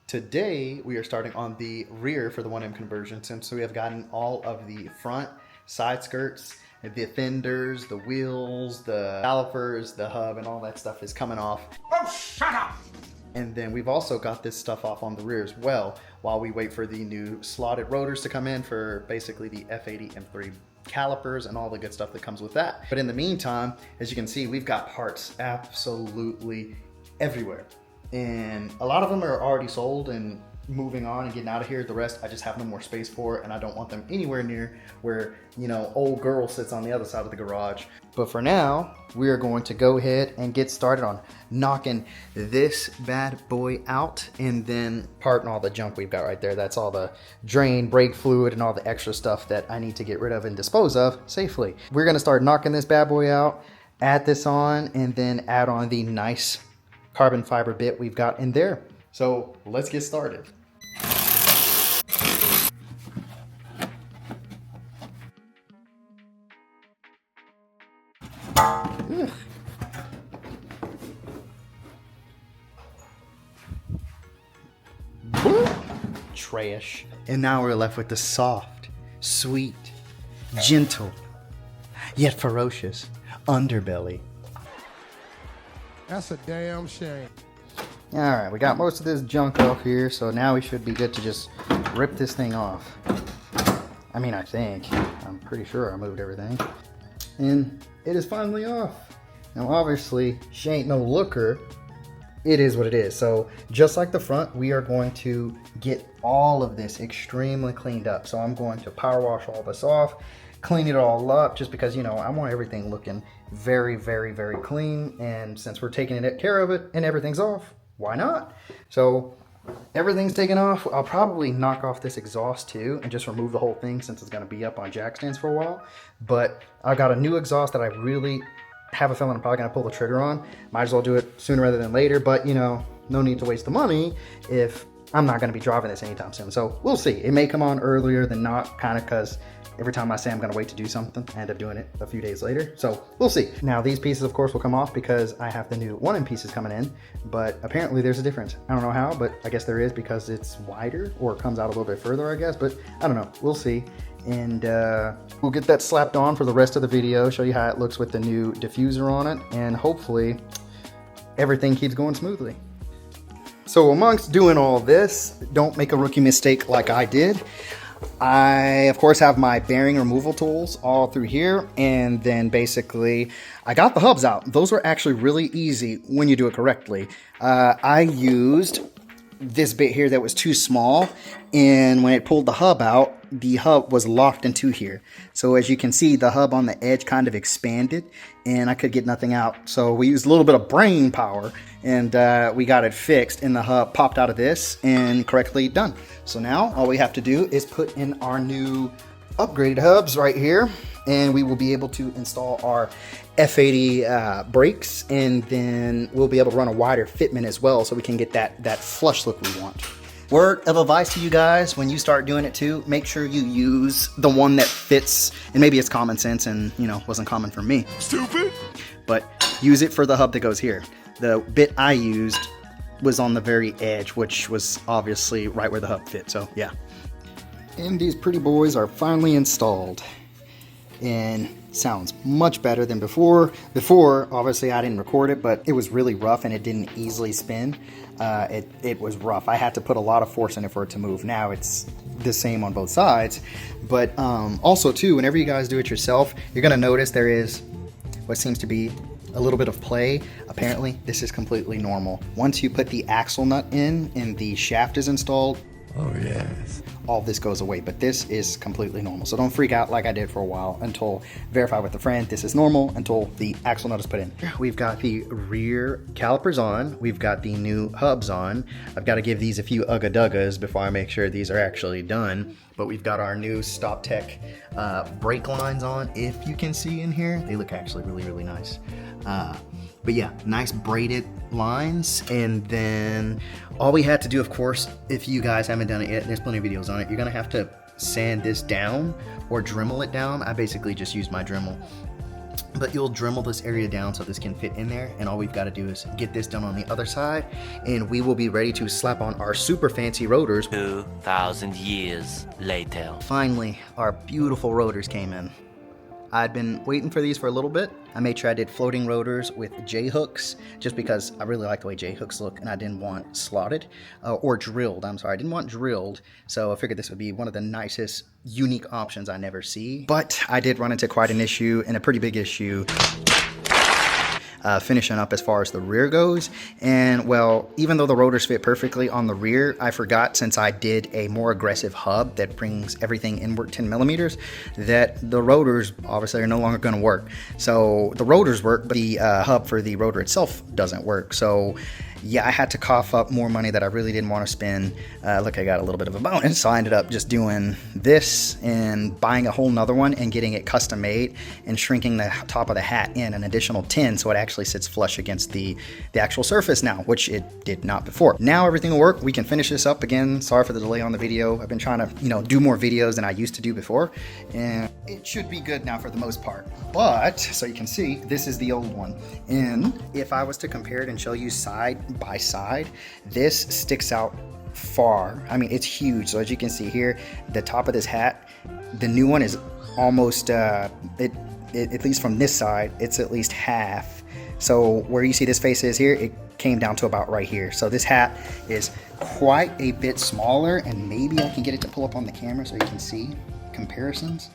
Today we are starting on the rear for the 1M conversion since we have gotten all of the front side skirts, the fenders, the wheels, the calipers, the hub, and all that stuff is coming off. Oh, shut up! And then we've also got this stuff off on the rear as well while we wait for the new slotted rotors to come in for basically the F80 M3 calipers and all the good stuff that comes with that. But in the meantime, as you can see, we've got parts absolutely everywhere. And a lot of them are already sold and moving on and getting out of here. The rest I just have no more space for, and I don't want them anywhere near where, you know, old girl sits on the other side of the garage. But for now, we are going to go ahead and get started on knocking this bad boy out and then parting all the junk we've got right there. That's all the drain, brake fluid, and all the extra stuff that I need to get rid of and dispose of safely. We're gonna start knocking this bad boy out, add this on, and then add on the nice carbon fiber bit we've got in there. So let's get started. Ugh. Trash. And now we're left with the soft, sweet, gentle, yet ferocious underbelly. That's a damn shame. All right, we got most of this junk off here, so now we should be good to just rip this thing off. I mean, I think. I'm pretty sure I moved everything. And it is finally off. Now, obviously, she ain't no looker. It is what it is. So just like the front, we are going to get all of this extremely cleaned up. So I'm going to power wash all this off, clean it all up, just because, you know, I want everything looking very, very, very clean. And since we're taking care of it and everything's off, why not? So everything's taken off. I'll probably knock off this exhaust too and just remove the whole thing since it's going to be up on jack stands for a while. But I got a new exhaust that I really have a feeling I'm probably going to pull the trigger on. Might as well do it sooner rather than later, but you know, no need to waste the money if I'm not going to be driving this anytime soon. So we'll see. It may come on earlier than not, kind of, because every time I say I'm going to wait to do something, I end up doing it a few days later. So we'll see. Now these pieces, of course, will come off because I have the new 1M pieces coming in, but apparently there's a difference. I don't know how, but I guess there is because it's wider or it comes out a little bit further, I guess, but I don't know. We'll see. And we'll get that slapped on for the rest of the video, show you how it looks with the new diffuser on it, and hopefully everything keeps going smoothly. So amongst doing all this, don't make a rookie mistake like I did. I, of course, have my bearing removal tools all through here, and then basically I got the hubs out. Those were actually really easy when you do it correctly. I used this bit here that was too small, and when it pulled the hub out, the hub was locked into here. So as you can see, the hub on the edge kind of expanded and I could get nothing out. So we used a little bit of brain power and we got it fixed, and the hub popped out of this and correctly done. So now all we have to do is put in our new upgraded hubs right here, and we will be able to install our F80 brakes, and then we'll be able to run a wider fitment as well so we can get that flush look we want. Word of advice to you guys, when you start doing it too, make sure you use the one that fits, and maybe it's common sense and, you know, wasn't common for me. Stupid! But use it for the hub that goes here. The bit I used was on the very edge, which was obviously right where the hub fit, so yeah. And these pretty boys are finally installed. And sounds much better than before. Before, obviously, I didn't record it, but it was really rough and it didn't easily spin. It was rough. I had to put a lot of force in it for it to move. Now it's the same on both sides. But also, too, whenever you guys do it yourself, you're going to notice there is what seems to be a little bit of play. Apparently, this is completely normal. Once you put the axle nut in and the shaft is installed, oh yes, all this goes away, but this is completely normal. So don't freak out like I did for a while until verify with a friend this is normal until the axle nut is put in. We've got the rear calipers on. We've got the new hubs on. I've got to give these a few ugga-duggas before I make sure these are actually done. But we've got our new Stop Tech brake lines on. If you can see in here, they look actually really, really nice. But yeah, nice braided lines. And then all we had to do, of course, if you guys haven't done it yet, there's plenty of videos on it, you're gonna have to sand this down or Dremel it down. I basically just used my Dremel But you'll Dremel this area down so this can fit in there, and all we've got to do is get this done on the other side, and we will be ready to slap on our super fancy rotors. 2,000 years later. Finally, our beautiful rotors came in. I'd been waiting for these for a little bit. I made sure I did floating rotors with J-hooks, just because I really like the way J-hooks look, and I didn't want slotted, or drilled, I'm sorry. I didn't want drilled, so I figured this would be one of the nicest, unique options I never see. But I did run into quite an issue, and a pretty big issue, finishing up as far as the rear goes. And well, even though the rotors fit perfectly on the rear, I forgot, since I did a more aggressive hub that brings everything inward 10 millimeters, that the rotors obviously are no longer going to work. So the rotors work, but the hub for the rotor itself doesn't work. So yeah, I had to cough up more money that I really didn't want to spend. Look, I got a little bit of a bonus, so I ended up just doing this and buying a whole nother one and getting it custom made and shrinking the top of the hat in an additional 10, so it actually sits flush against the actual surface now, which it did not before. Now everything will work. We can finish this up again. Sorry for the delay on the video. I've been trying to, do more videos than I used to do before, and it should be good now for the most part. But so you can see, this is the old one, and if I was to compare it and show you side by side, this sticks out far. I mean, it's huge. So as you can see here, the top of this hat, the new one is almost at least from this side, it's at least half. So where you see this face is here, it came down to about right here. So this hat is quite a bit smaller, and maybe I can get it to pull up on the camera so you can see comparisons.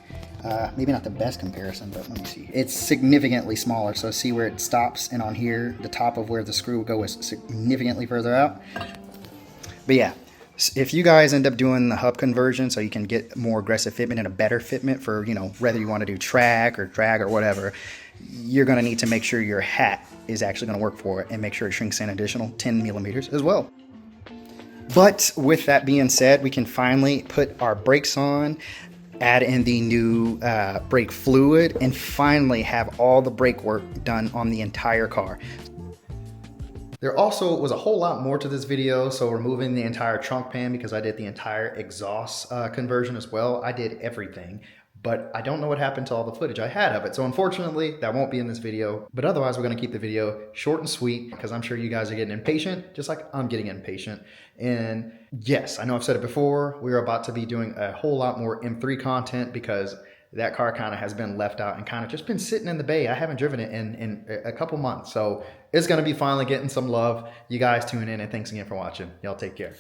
Maybe not the best comparison, but let me see. It's significantly smaller. So see where it stops, and on here, the top of where the screw will go is significantly further out. But yeah, if you guys end up doing the hub conversion so you can get more aggressive fitment and a better fitment for, whether you want to do track or drag or whatever, you're going to need to make sure your hat is actually going to work for it, and make sure it shrinks in additional 10 millimeters as well. But with that being said, we can finally put our brakes on, add in the new brake fluid, and finally have all the brake work done on the entire car. There also was a whole lot more to this video, so removing the entire trunk pan, because I did the entire exhaust conversion as well. I did everything, but I don't know what happened to all the footage I had of it. So unfortunately, that won't be in this video. But otherwise, we're gonna keep the video short and sweet, because I'm sure you guys are getting impatient, just like I'm getting impatient. And yes, I know I've said it before, we're about to be doing a whole lot more M3 content, because that car kind of has been left out and kind of just been sitting in the bay. I haven't driven it in a couple months. So it's gonna be finally getting some love. You guys tune in, and thanks again for watching. Y'all take care.